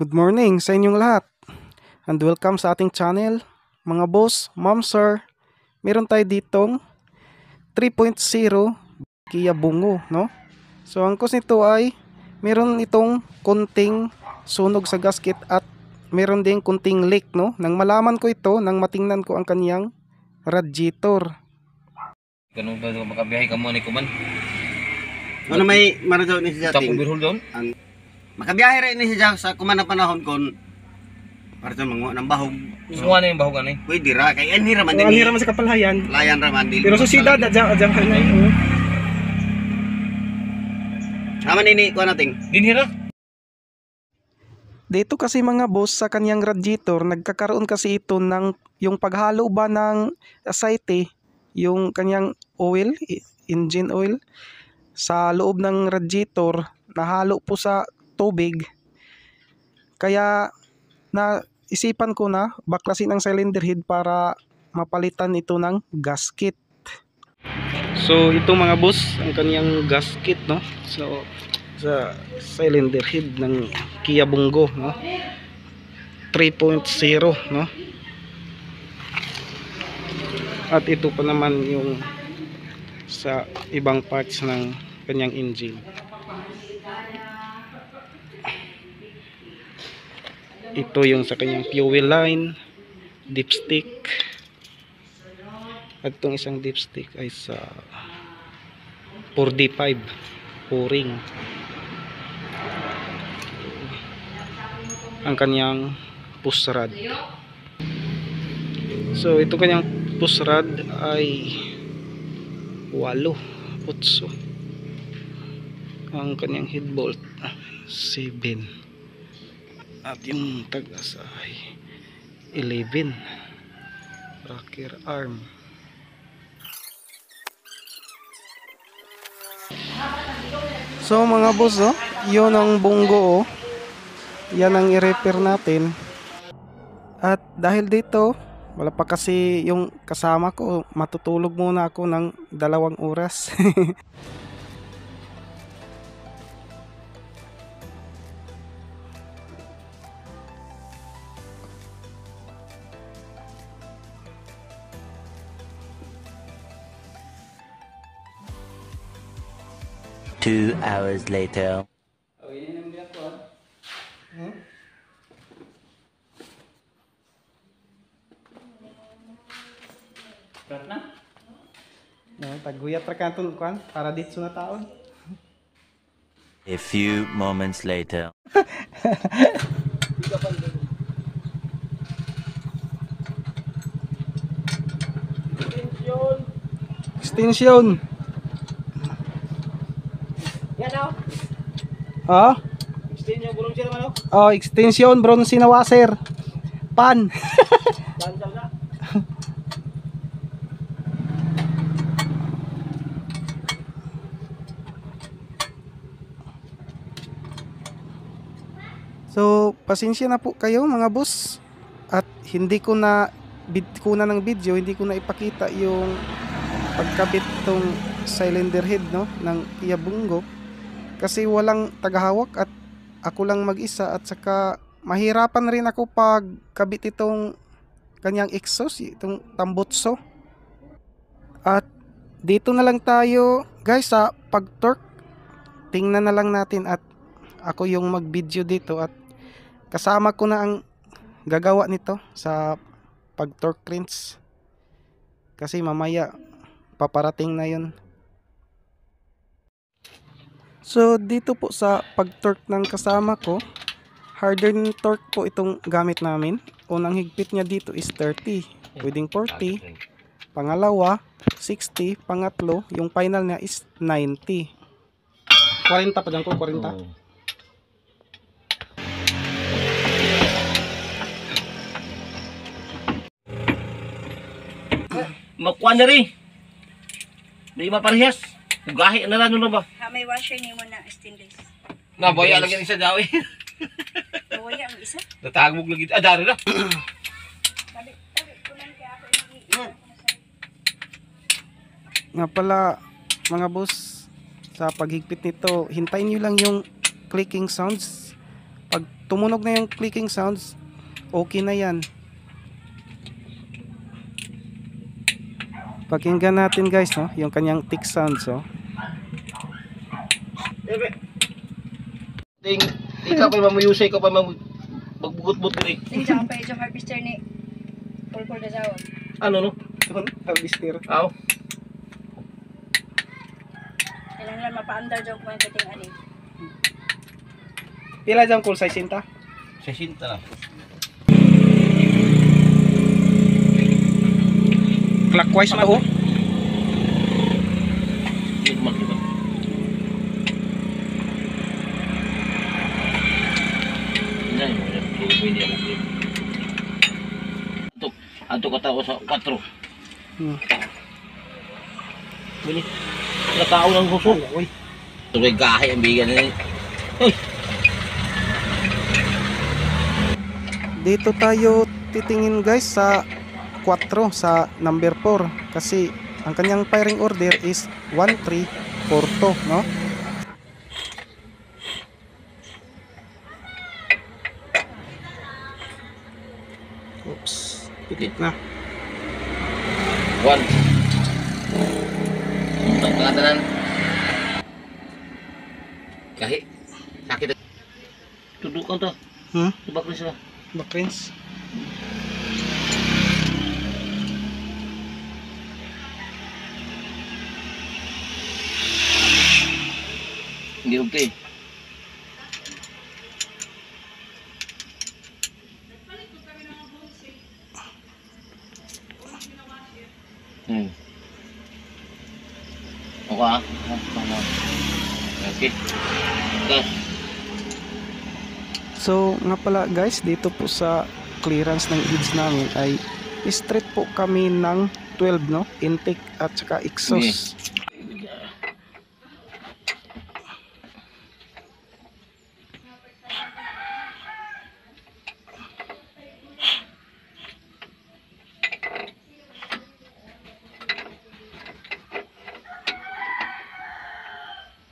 Good morning sa inyong lahat and welcome sa ating channel. Mga boss, ma'am, sir, meron tayo ditong 3.0 Kia Bungo, no? So ang cause nito ay meron itong kunting sunog sa gasket at meron ding kunting leak, no? Nang malaman ko ito, nang matingnan ko ang kaniyang radiator. Ganun ba makabiyahe ka mo ni Kuman? Ano may marajaw ni siya Tapong birhol doon? Makabiyahe rin ni siya sa kuman na panahon kon para sa mga nang bahog. Sumuha na yung bahugan eh. Pwede ra kay anhi raman Ang din. hira man sa kapalayan. Layan raman din. Pero sa siyudad adjang hanay. Aman ini ko nating. Dinhira? Dito kasi mga boss sa kanyang radiator, nagkakaroon kasi ito ng yung paghalo ba ng aceite, yung kanyang oil, engine oil, sa loob ng radiator, nahalo po sa tubig. Kaya naisipan ko na baklasin ang cylinder head para mapalitan ito ng gasket. So ito mga boss, ang kanyang gasket, no? So sa cylinder head ng Kia Bungo, no? 3.0, no? At ito pa naman yung sa ibang parts ng kanyang engine. Ito yung sa kanyang fuel line, dipstick. At itong isang dipstick ay sa 4D5 o-ring. Ang kanyang push rod. So ito kanyang push rod ay 8. Ang kanyang head bolt 7. At yung tagas ay 11. Rocker arm. So mga boss, oh, yun ang Bungo, oh. Yan ang i-repair natin. At dahil dito, wala pa kasi yung kasama ko, matutulog muna ako ng 2 oras. 2 hours later. Taguyat ra kanton kuan para ditso na taon. A few moments later. Extension. Yan oh. Ah? Extension bulong siya naman oh. Oh, extension bronze na washer. Pan. So, pasensya na po kayo mga boss. At hindi ko na ng video, hindi ko na ipakita yung pagkabit tong cylinder head, no, ng Kia Bungo. Kasi walang tagahawak at ako lang mag-isa, at saka mahirapan rin ako pag kabit itong kanyang exhaust, itong tambutso. At dito na lang tayo guys sa pag-torque. Tingnan na lang natin at ako yung mag-video dito at kasama ko na ang gagawa nito sa pag-torque wrench. Kasi mamaya paparating na yun. So dito po sa pag-torque ng kasama ko, hardened torque po itong gamit namin. Unang higpit niya dito is 30, pwedeng 40, pangalawa 60, pangatlo yung final niya is 90. 40 pa dyan ko, 40. Makuha na rin. Hindi maparehas. Ugahi na lang ba? May washer ni mo na stainless. Nabaya lang yung isa daw eh. Nawaya ang isa. Natagmog lagi. Dari na. Tabi ko lang kaya ako Nga pala mga boss, sa paghigpit nito, hintayin nyo lang yung clicking sounds Pag tumunog na yung clicking sounds, okay na yan. Pakinggan natin guys, no, yung kanyang tick sounds, oh. Ting, ikaw pa mamuyusay, ikaw pa magbugot-but diri. Ting sa kapay sa harvester ni Pulpul Dazaw. Ano no? Harvester. Aw. Kailangan mapaandar jog mo yung kating ani. Pila dyan call size sinta? 60 lang. Clockwise pa, oh. Hindi ko makita. Hindi mo na pwede ako. Ato katao sa 4. Bili. Nakao ng gusto. Uy. Tugay gahi ang bigan ni. Uy. Dito tayo titingin guys sa 4, sa number 4 kasi ang kanyang firing order is 1342, no? Oops, pikit na. 1. Ang pangatanan. Gahi. Sakit. Tudukan to. Subak rin sila. Bakrins. Hindi okay. Okay ah. Okay. Okay. So nga pala guys, dito po sa clearance ng leads namin ay straight po kami ng 12, no? Intake at saka exhaust.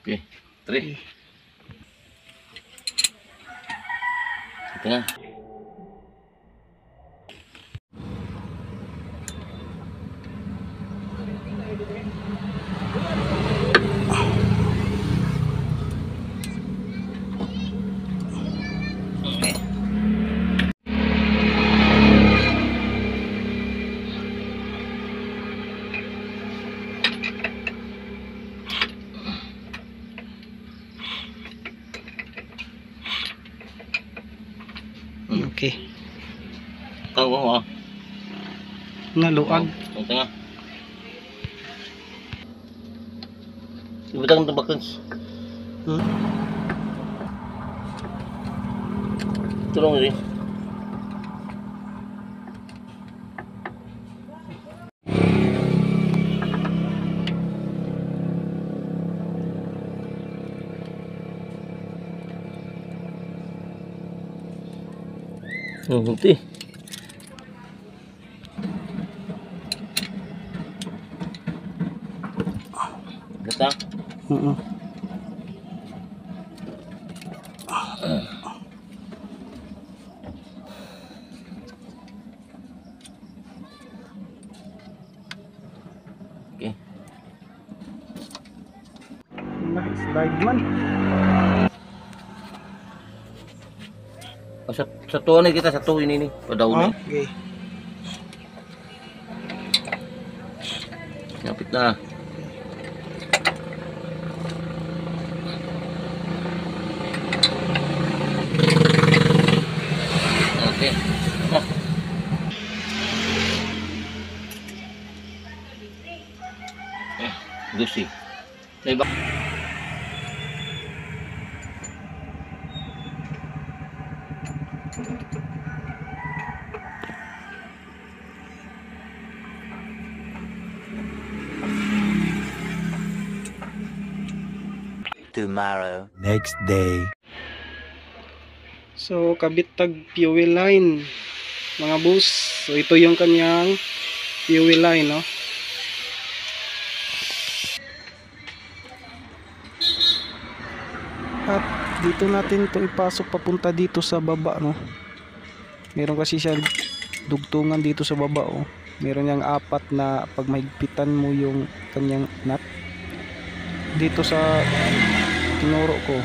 Okay. 3. Ito na. Okay. Tahu ko ah. Naluag. Ang tanga. Ibutang tabakans. Tulong rin. Nanti. Datang. Okay. Slide man. Sa tuwa na kita sa tuwa ini padaw na. Okay. Kapit na. Okay. Oh. Gusi. Diba? Tomorrow. Next day. So kabit tag fuel line mga boss. So ito yung kanyang fuel line, no? At Dito natin to ipasok papunta dito sa baba, no. Meron kasi siya dugtungan dito sa baba, oh. Meron yang apat na pag mahigpitan mo yung kanyang nut dito sa tinuro ko.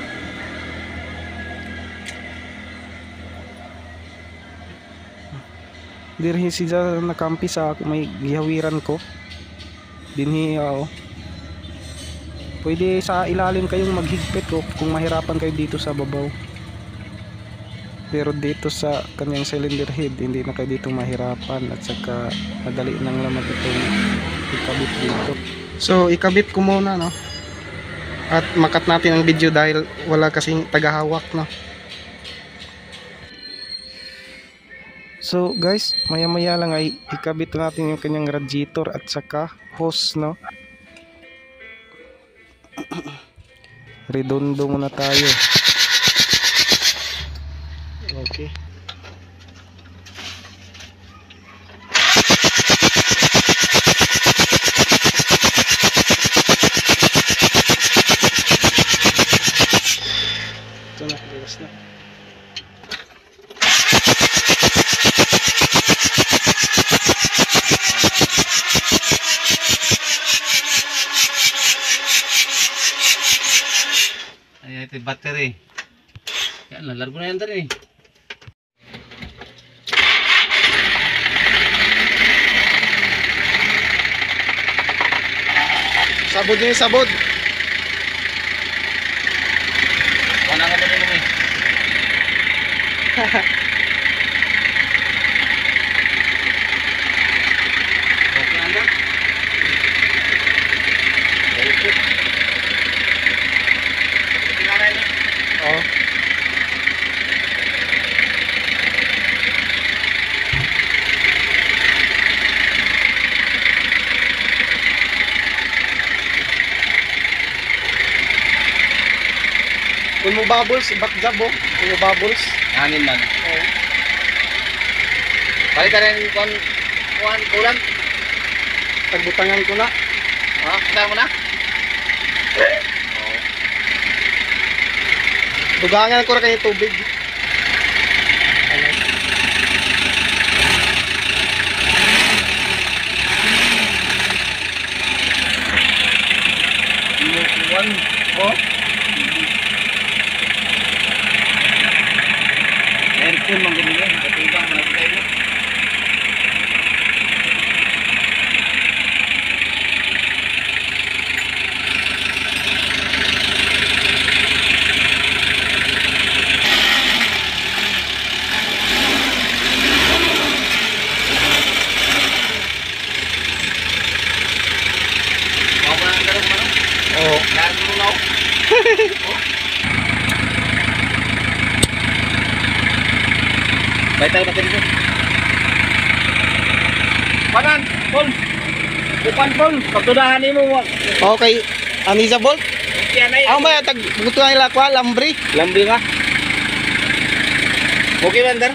Dirhi siya nakampi sa may gihawiran ko. Dinhi, oh. Pwede sa ilalim kayong maghigpit ko kung mahirapan kayo dito sa babaw. Pero dito sa kanyang cylinder head, hindi na kayo dito mahirapan at saka madali nang naman itong ikabit dito. So ikabit ko muna, no. At makat natin ang video dahil wala kasing tagahawak, no. So guys, maya maya lang ay ikabit natin yung kanyang radiator at saka hose, no. Redondo muna tayo. Okay. Ito na, bilas na. Ay, ito yung battery. Yan, largo na yan tari. Sabod niyo yung sabod. Wala ka ba nila eh? Okay na yan. Oh. Kung mo bubbles, backjab, oh. Kung mo bubbles. Hangin man. Oh. Balik ka rin kulang. Tagbutangan ko na. Ha? Kaya mo na? Dugangan ko na kayo tubig. One. Oh. Aircon mang ganyan. Katubang malapit tayo. Oh. Baik tayo natin ito. Panan, Paul. Bukan, Paul. Pagtudahan mo. Okay. Anisa Bolt. Kaya na Ako ba tag buto na ila kwa lambri. Lambi nga. Okay, Wander.